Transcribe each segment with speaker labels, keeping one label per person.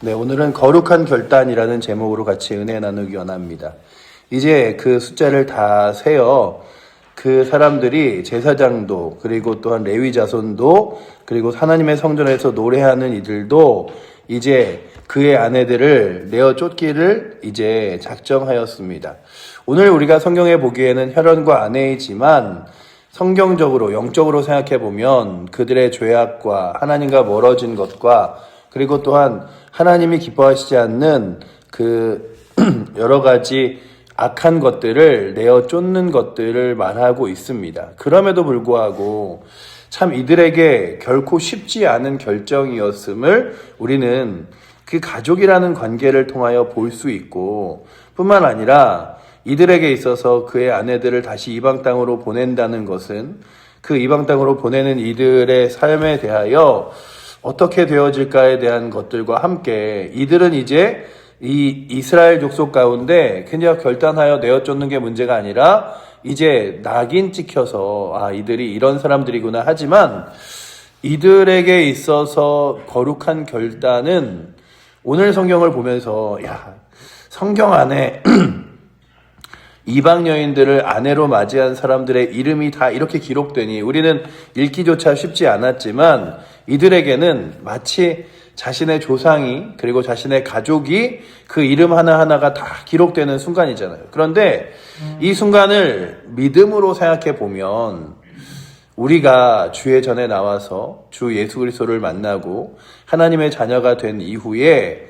Speaker 1: 네, 오늘은 거룩한 결단이라는 제목으로 같이 은혜 나누기 원합니다. 이제 그 숫자를 다 세어 그 사람들이 제사장도 그리고 또한 레위 자손도 그리고 하나님의 성전에서 노래하는 이들도 이제 그의 아내들을 내어 쫓기를 이제 작정하였습니다. 오늘 우리가 성경에 보기에는 혈연과 아내이지만 성경적으로 영적으로 생각해 보면 그들의 죄악과 하나님과 멀어진 것과 그리고 또한 하나님이 기뻐하시지 않는 그 여러 가지 악한 것들을 내어 쫓는 것들을 말하고 있습니다. 그럼에도 불구하고 참 이들에게 결코 쉽지 않은 결정이었음을 우리는 그 가족이라는 관계를 통하여 볼 수 있고 뿐만 아니라 이들에게 있어서 그의 아내들을 다시 이방 땅으로 보낸다는 것은 그 이방 땅으로 보내는 이들의 삶에 대하여 어떻게 되어질까에 대한 것들과 함께 이들은 이제 이 이스라엘 족속 가운데 그냥 결단하여 내어 쫓는 게 문제가 아니라 이제 낙인 찍혀서 이들이 이런 사람들이구나 하지만 이들에게 있어서 거룩한 결단은 오늘 성경을 보면서 성경 안에 이방 여인들을 아내로 맞이한 사람들의 이름이 다 이렇게 기록되니 우리는 읽기조차 쉽지 않았지만 이들에게는 마치 자신의 조상이 그리고 자신의 가족이 그 이름 하나하나가 다 기록되는 순간이잖아요. 그런데 이 순간을 믿음으로 생각해 보면 우리가 주의 전에 나와서 주 예수 그리스도를 만나고 하나님의 자녀가 된 이후에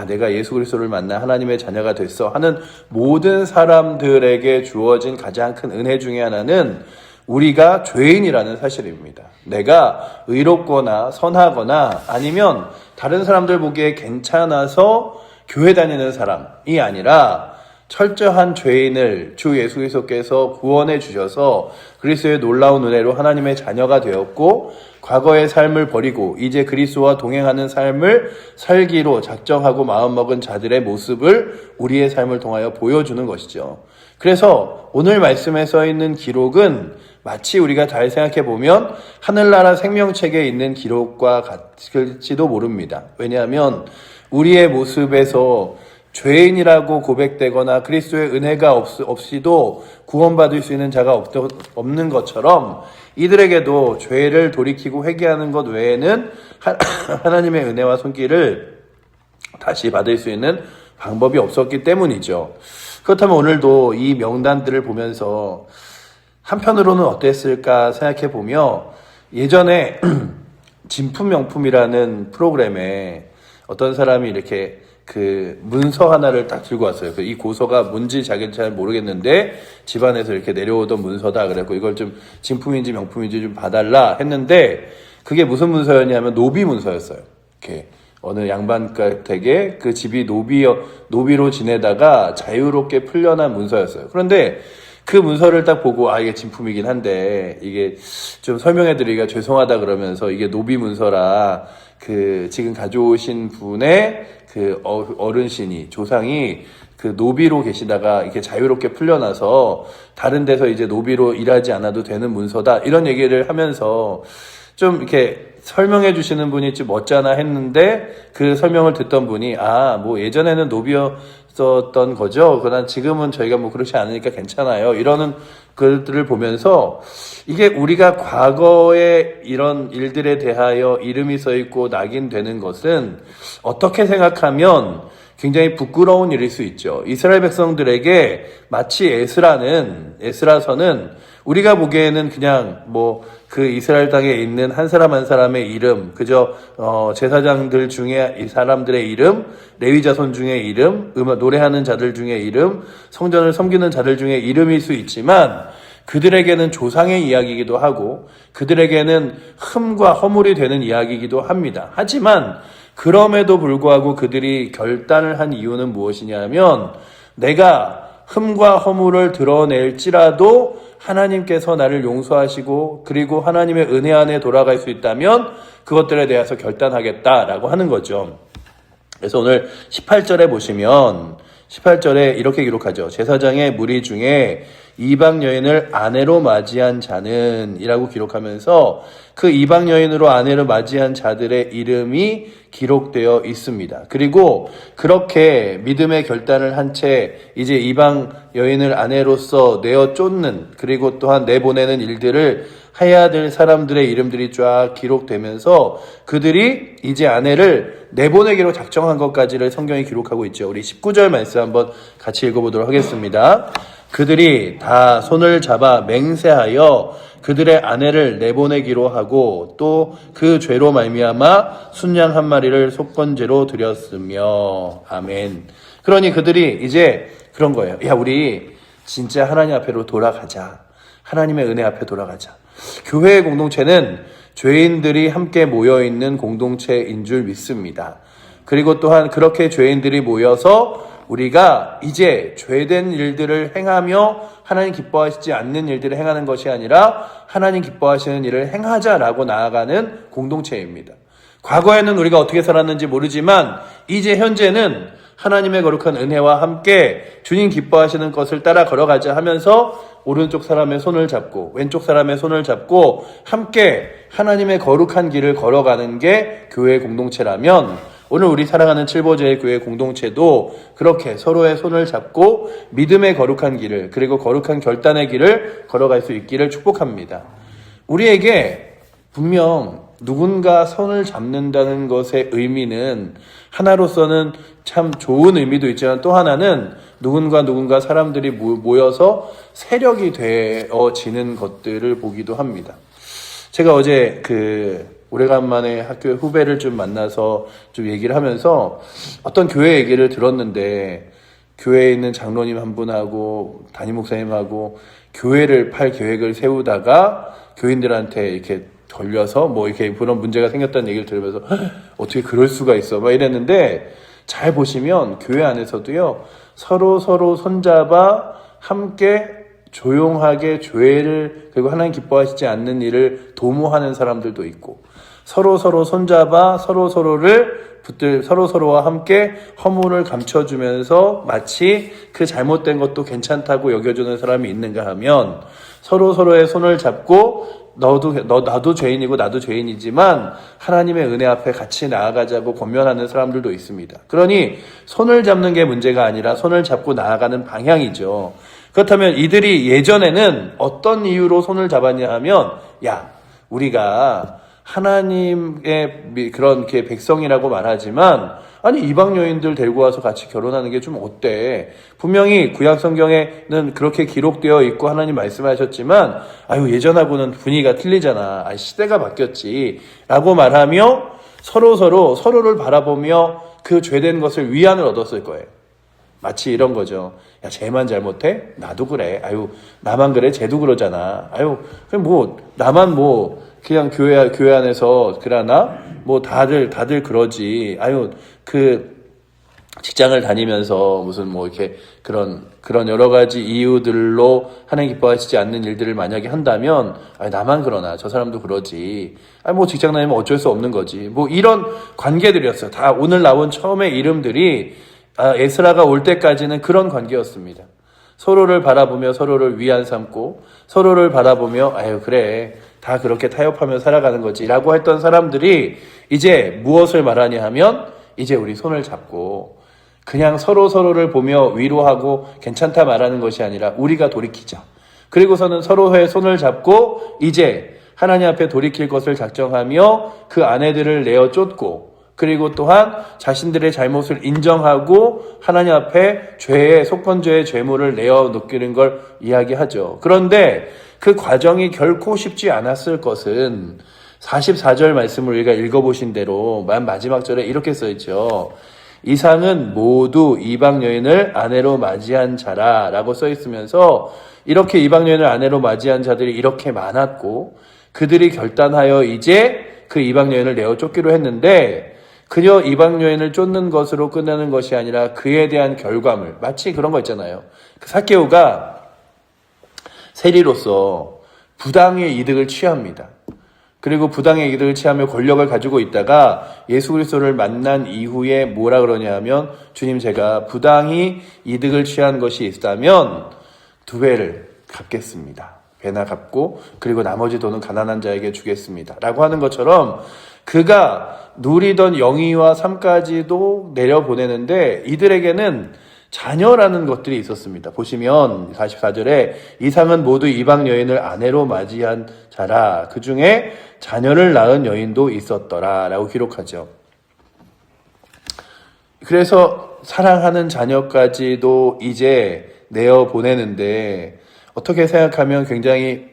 Speaker 1: 내가 예수 그리스도를 만나 하나님의 자녀가 됐어 하는 모든 사람들에게 주어진 가장 큰 은혜 중에 하나는 우리가 죄인이라는 사실입니다. 내가 의롭거나 선하거나 아니면 다른 사람들 보기에 괜찮아서 교회 다니는 사람이 아니라 철저한 죄인을 주 예수 그리스도께서 구원해 주셔서 그리스도의 놀라운 은혜로 하나님의 자녀가 되었고 과거의 삶을 버리고 이제 그리스도와 동행하는 삶을 살기로 작정하고 마음먹은 자들의 모습을 우리의 삶을 통하여 보여주는 것이죠. 그래서 오늘 말씀에 써 있는 기록은 마치 우리가 잘 생각해 보면 하늘나라 생명책에 있는 기록과 같을지도 모릅니다. 왜냐하면 우리의 모습에서 죄인이라고 고백되거나 그리스도의 은혜가 없이도 구원받을 수 있는 자가 없는 것처럼 이들에게도 죄를 돌이키고 회개하는 것 외에는 하나님의 은혜와 손길을 다시 받을 수 있는 방법이 없었기 때문이죠. 그렇다면 오늘도 이 명단들을 보면서 한편으로는 어땠을까 생각해 보며 예전에 진품명품이라는 프로그램에 어떤 사람이 이렇게 그 문서 하나를 딱 들고 왔어요. 이 고서가 뭔지 자기는 잘 모르겠는데 집안에서 이렇게 내려오던 문서다. 그래갖고 이걸 좀 진품인지 명품인지 좀 봐달라 했는데 그게 무슨 문서였냐면 노비 문서였어요. 이렇게 어느 양반 댁에 그 집이 노비로 지내다가 자유롭게 풀려난 문서였어요. 그런데 그 문서를 딱 보고 이게 진품이긴 한데 이게 좀 설명해드리기가 죄송하다 그러면서 이게 노비 문서라 그 지금 가져오신 분의 그 어른신이 조상이 그 노비로 계시다가 이렇게 자유롭게 풀려나서 다른 데서 이제 노비로 일하지 않아도 되는 문서다 이런 얘기를 하면서 좀 이렇게 설명해 주시는 분이 좀 멋잖아 했는데 그 설명을 듣던 분이 뭐 예전에는 노비였었던 거죠. 그러나 지금은 저희가 뭐 그렇지 않으니까 괜찮아요. 이러는 글들을 보면서 이게 우리가 과거에 이런 일들에 대하여 이름이 써 있고 낙인되는 것은 어떻게 생각하면 굉장히 부끄러운 일일 수 있죠. 이스라엘 백성들에게 마치 에스라서는 우리가 보기에는 그냥 그 이스라엘 땅에 있는 한 사람 한 사람의 이름, 그저 제사장들 중에 이 사람들의 이름, 레위 자손 중의 이름, 노래하는 자들 중의 이름, 성전을 섬기는 자들 중의 이름일 수 있지만 그들에게는 조상의 이야기이기도 하고 그들에게는 흠과 허물이 되는 이야기이기도 합니다. 하지만 그럼에도 불구하고 그들이 결단을 한 이유는 무엇이냐면 내가 흠과 허물을 드러낼지라도 하나님께서 나를 용서하시고 그리고 하나님의 은혜 안에 돌아갈 수 있다면 그것들에 대해서 결단하겠다라고 하는 거죠. 그래서 오늘 18절에 보시면 18절에 이렇게 기록하죠. 제사장의 무리 중에 이방 여인을 아내로 맞이한 자는 이라고 기록하면서 그 이방 여인으로 아내로 맞이한 자들의 이름이 기록되어 있습니다. 그리고 그렇게 믿음의 결단을 한 채 이제 이방 여인을 아내로서 내어 쫓는 그리고 또한 내보내는 일들을 해야 될 사람들의 이름들이 쫙 기록되면서 그들이 이제 아내를 내보내기로 작정한 것까지를 성경이 기록하고 있죠. 우리 19절 말씀 한번 같이 읽어보도록 하겠습니다. 그들이 다 손을 잡아 맹세하여 그들의 아내를 내보내기로 하고 또 그 죄로 말미암아 순양 한 마리를 속건제로 드렸으며 아멘. 그러니 그들이 이제 그런 거예요. 야, 우리 진짜 하나님 앞으로 돌아가자. 하나님의 은혜 앞에 돌아가자. 교회의 공동체는 죄인들이 함께 모여있는 공동체인 줄 믿습니다. 그리고 또한 그렇게 죄인들이 모여서 우리가 이제 죄된 일들을 행하며 하나님 기뻐하시지 않는 일들을 행하는 것이 아니라 하나님 기뻐하시는 일을 행하자라고 나아가는 공동체입니다. 과거에는 우리가 어떻게 살았는지 모르지만 이제 현재는 하나님의 거룩한 은혜와 함께 주님 기뻐하시는 것을 따라 걸어가자 하면서 오른쪽 사람의 손을 잡고 왼쪽 사람의 손을 잡고 함께 하나님의 거룩한 길을 걸어가는 게 교회의 공동체라면 오늘 우리 사랑하는 칠보제의 교회 공동체도 그렇게 서로의 손을 잡고 믿음의 거룩한 길을 그리고 거룩한 결단의 길을 걸어갈 수 있기를 축복합니다. 우리에게 분명 누군가 손을 잡는다는 것의 의미는 하나로서는 참 좋은 의미도 있지만 또 하나는 누군가 사람들이 모여서 세력이 되어지는 것들을 보기도 합니다. 제가 어제 오래간만에 학교 후배를 좀 만나서 좀 얘기를 하면서 어떤 교회 얘기를 들었는데 교회에 있는 장로님 한 분하고 담임 목사님하고 교회를 팔 계획을 세우다가 교인들한테 이렇게 걸려서 뭐 이렇게 그런 문제가 생겼다는 얘기를 들으면서 어떻게 그럴 수가 있어 막 이랬는데 잘 보시면 교회 안에서도요 서로 손잡아 함께 조용하게 죄를 그리고 하나님 기뻐하시지 않는 일을 도모하는 사람들도 있고 서로 손잡아 서로와 함께 허물을 감춰주면서 마치 그 잘못된 것도 괜찮다고 여겨주는 사람이 있는가 하면 서로의 손을 잡고 나도 죄인이고 나도 죄인이지만 하나님의 은혜 앞에 같이 나아가자고 권면하는 사람들도 있습니다. 그러니 손을 잡는 게 문제가 아니라 손을 잡고 나아가는 방향이죠. 그렇다면 이들이 예전에는 어떤 이유로 손을 잡았냐 하면 야, 우리가 하나님의 그런 백성이라고 말하지만 아니 이방 여인들 데리고 와서 같이 결혼하는 게 좀 어때? 분명히 구약 성경에는 그렇게 기록되어 있고 하나님 말씀하셨지만 아유 예전하고는 분위기가 틀리잖아. 시대가 바뀌었지 라고 말하며 서로를 바라보며 그 죄된 것을 위안을 얻었을 거예요. 마치 이런 거죠. 야, 쟤만 잘못해? 나도 그래. 아유, 나만 그래? 쟤도 그러잖아. 아유, 나만 그냥 교회 안에서 그러나? 다들 그러지. 아유, 직장을 다니면서 무슨 이렇게 그런 여러 가지 이유들로 하나님 기뻐하시지 않는 일들을 만약에 한다면, 나만 그러나? 저 사람도 그러지. 직장 다니면 어쩔 수 없는 거지. 이런 관계들이었어요. 다 오늘 나온 처음의 이름들이 에스라가 올 때까지는 그런 관계였습니다. 서로를 바라보며 서로를 위안 삼고 서로를 바라보며 아유 그래 다 그렇게 타협하며 살아가는 거지 라고 했던 사람들이 이제 무엇을 말하냐 하면 이제 우리 손을 잡고 그냥 서로를 보며 위로하고 괜찮다 말하는 것이 아니라 우리가 돌이키자. 그리고서는 서로의 손을 잡고 이제 하나님 앞에 돌이킬 것을 작정하며 그 아내들을 내어 쫓고 그리고 또한 자신들의 잘못을 인정하고 하나님 앞에 속건죄의 죄물을 내어 놓기는 걸 이야기하죠. 그런데 그 과정이 결코 쉽지 않았을 것은 44절 말씀을 우리가 읽어보신 대로 마지막 절에 이렇게 써있죠. 이상은 모두 이방 여인을 아내로 맞이한 자라 라고 써있으면서 이렇게 이방 여인을 아내로 맞이한 자들이 이렇게 많았고 그들이 결단하여 이제 그 이방 여인을 내어 쫓기로 했는데 그저 이방 여인을 쫓는 것으로 끝나는 것이 아니라 그에 대한 결과물 마치 그런 거 있잖아요. 삭개오가 세리로서 부당의 이득을 취합니다. 그리고 부당의 이득을 취하며 권력을 가지고 있다가 예수 그리스도를 만난 이후에 뭐라 그러냐 하면 주님 제가 부당히 이득을 취한 것이 있다면 2배를 갚겠습니다. 배나 갚고 그리고 나머지 돈은 가난한 자에게 주겠습니다. 라고 하는 것처럼 그가 누리던 영예와 삶까지도 내려보내는데 이들에게는 자녀라는 것들이 있었습니다. 보시면 44절에 이상은 모두 이방 여인을 아내로 맞이한 자라 그 중에 자녀를 낳은 여인도 있었더라 라고 기록하죠. 그래서 사랑하는 자녀까지도 이제 내어보내는데 어떻게 생각하면 굉장히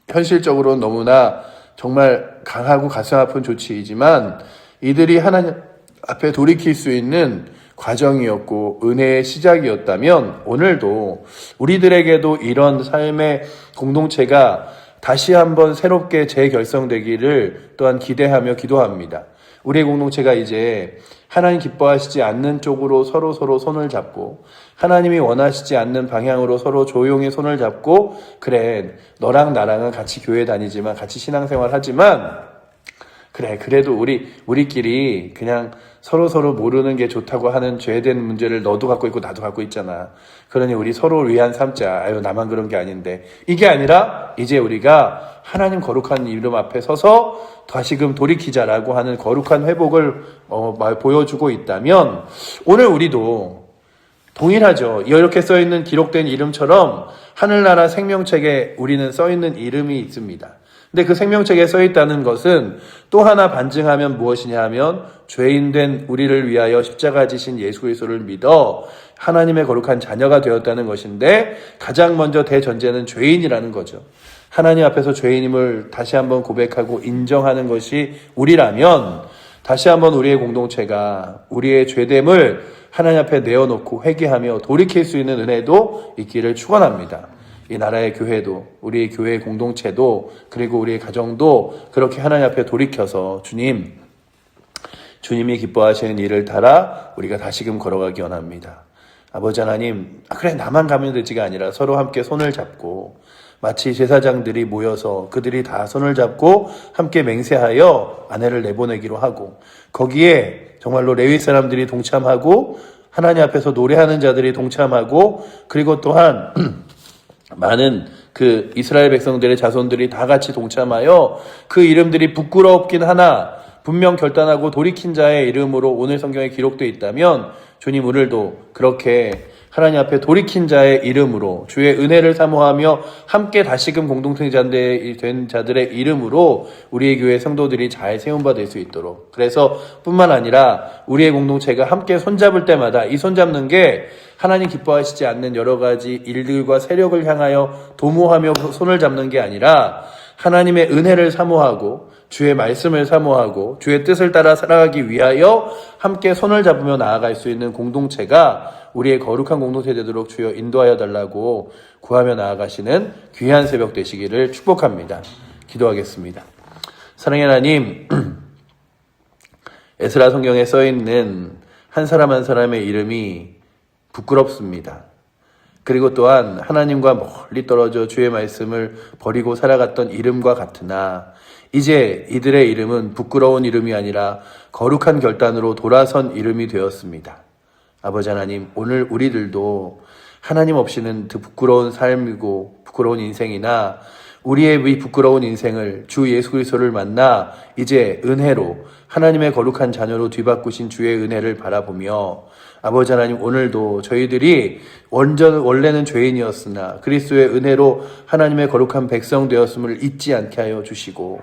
Speaker 1: 현실적으로 너무나 정말 강하고 가슴 아픈 조치이지만 이들이 하나님 앞에 돌이킬 수 있는 과정이었고 은혜의 시작이었다면 오늘도 우리들에게도 이런 삶의 공동체가 다시 한번 새롭게 재결성되기를 또한 기대하며 기도합니다. 우리의 공동체가 이제 하나님 기뻐하시지 않는 쪽으로 서로 손을 잡고 하나님이 원하시지 않는 방향으로 서로 조용히 손을 잡고 그래 너랑 나랑은 같이 교회 다니지만 같이 신앙생활 하지만 그래 그래도 우리끼리 그냥 서로 모르는 게 좋다고 하는 죄된 문제를 너도 갖고 있고 나도 갖고 있잖아. 그러니 우리 서로를 위한 삼자. 아유 나만 그런 게 아닌데. 이게 아니라 이제 우리가 하나님 거룩한 이름 앞에 서서 다시금 돌이키자라고 하는 거룩한 회복을 보여주고 있다면 오늘 우리도 동일하죠. 이렇게 써있는 기록된 이름처럼 하늘나라 생명책에 우리는 써있는 이름이 있습니다. 근데 그 생명책에 써있다는 것은 또 하나 반증하면 무엇이냐 하면 죄인된 우리를 위하여 십자가 지신 예수 그리스도를 믿어 하나님의 거룩한 자녀가 되었다는 것인데 가장 먼저 대전제는 죄인이라는 거죠. 하나님 앞에서 죄인임을 다시 한번 고백하고 인정하는 것이 우리라면 다시 한번 우리의 공동체가 우리의 죄됨을 하나님 앞에 내어놓고 회개하며 돌이킬 수 있는 은혜도 있기를 축원합니다. 이 나라의 교회도 우리의 교회 공동체도 그리고 우리의 가정도 그렇게 하나님 앞에 돌이켜서 주님이 기뻐하시는 일을 따라 우리가 다시금 걸어가기 원합니다. 아버지 하나님 그래 나만 가면 되지가 아니라 서로 함께 손을 잡고 마치 제사장들이 모여서 그들이 다 손을 잡고 함께 맹세하여 아내를 내보내기로 하고 거기에 정말로 레위 사람들이 동참하고 하나님 앞에서 노래하는 자들이 동참하고 그리고 또한 많은 그 이스라엘 백성들의 자손들이 다 같이 동참하여 그 이름들이 부끄럽긴 하나 분명 결단하고 돌이킨 자의 이름으로 오늘 성경에 기록되어 있다면 주님 오늘도 그렇게 하나님 앞에 돌이킨 자의 이름으로 주의 은혜를 사모하며 함께 다시금 공동체 된 자들의 이름으로 우리의 교회 성도들이 잘 세움바 될 수 있도록 그래서 뿐만 아니라 우리의 공동체가 함께 손잡을 때마다 이 손잡는 게 하나님 기뻐하시지 않는 여러 가지 일들과 세력을 향하여 도모하며 손을 잡는 게 아니라 하나님의 은혜를 사모하고 주의 말씀을 사모하고 주의 뜻을 따라 살아가기 위하여 함께 손을 잡으며 나아갈 수 있는 공동체가 우리의 거룩한 공동체 되도록 주여 인도하여 달라고 구하며 나아가시는 귀한 새벽 되시기를 축복합니다. 기도하겠습니다. 사랑의 하나님, 에스라 성경에 써있는 한 사람 한 사람의 이름이 부끄럽습니다. 그리고 또한 하나님과 멀리 떨어져 주의 말씀을 버리고 살아갔던 이름과 같으나 이제 이들의 이름은 부끄러운 이름이 아니라 거룩한 결단으로 돌아선 이름이 되었습니다. 아버지 하나님, 오늘 우리들도 하나님 없이는 그 부끄러운 삶이고 부끄러운 인생이나 우리의 이 부끄러운 인생을 주 예수 그리스도를 만나 이제 은혜로 하나님의 거룩한 자녀로 뒤바꾸신 주의 은혜를 바라보며 아버지 하나님 오늘도 저희들이 원래는 죄인이었으나 그리스도의 은혜로 하나님의 거룩한 백성 되었음을 잊지 않게 하여 주시고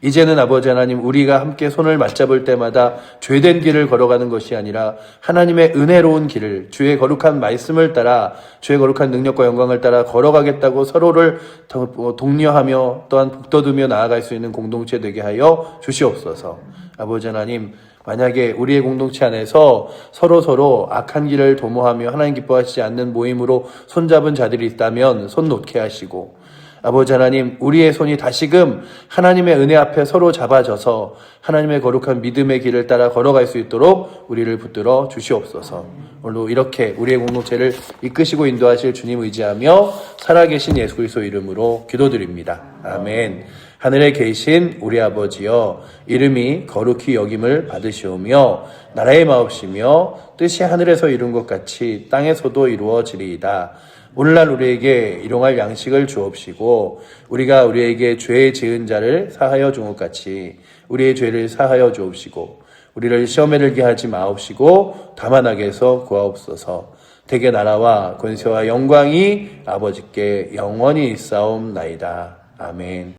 Speaker 1: 이제는 아버지 하나님 우리가 함께 손을 맞잡을 때마다 죄된 길을 걸어가는 것이 아니라 하나님의 은혜로운 길을 주의 거룩한 말씀을 따라 주의 거룩한 능력과 영광을 따라 걸어가겠다고 서로를 독려하며 또한 북돋우며 나아갈 수 있는 공동체 되게 하여 주시옵소서. 아버지 하나님 만약에 우리의 공동체 안에서 서로 악한 길을 도모하며 하나님 기뻐하시지 않는 모임으로 손잡은 자들이 있다면 손 놓게 하시고 아버지 하나님 우리의 손이 다시금 하나님의 은혜 앞에 서로 잡아져서 하나님의 거룩한 믿음의 길을 따라 걸어갈 수 있도록 우리를 붙들어 주시옵소서. 오늘도 이렇게 우리의 공동체를 이끄시고 인도하실 주님 의지하며 살아계신 예수 그리스도 이름으로 기도드립니다. 아멘. 하늘에 계신 우리 아버지여, 이름이 거룩히 여김을 받으시오며 나라의 마옵시며 뜻이 하늘에서 이룬 것 같이 땅에서도 이루어지리이다. 오늘날 우리에게 일용할 양식을 주옵시고 우리가 우리에게 죄 지은 자를 사하여 준 것 같이 우리의 죄를 사하여 주옵시고 우리를 시험에 들게 하지 마옵시고 다만 악에서 구하옵소서. 대개 나라와 권세와 영광이 아버지께 영원히 있사옵나이다. 아멘.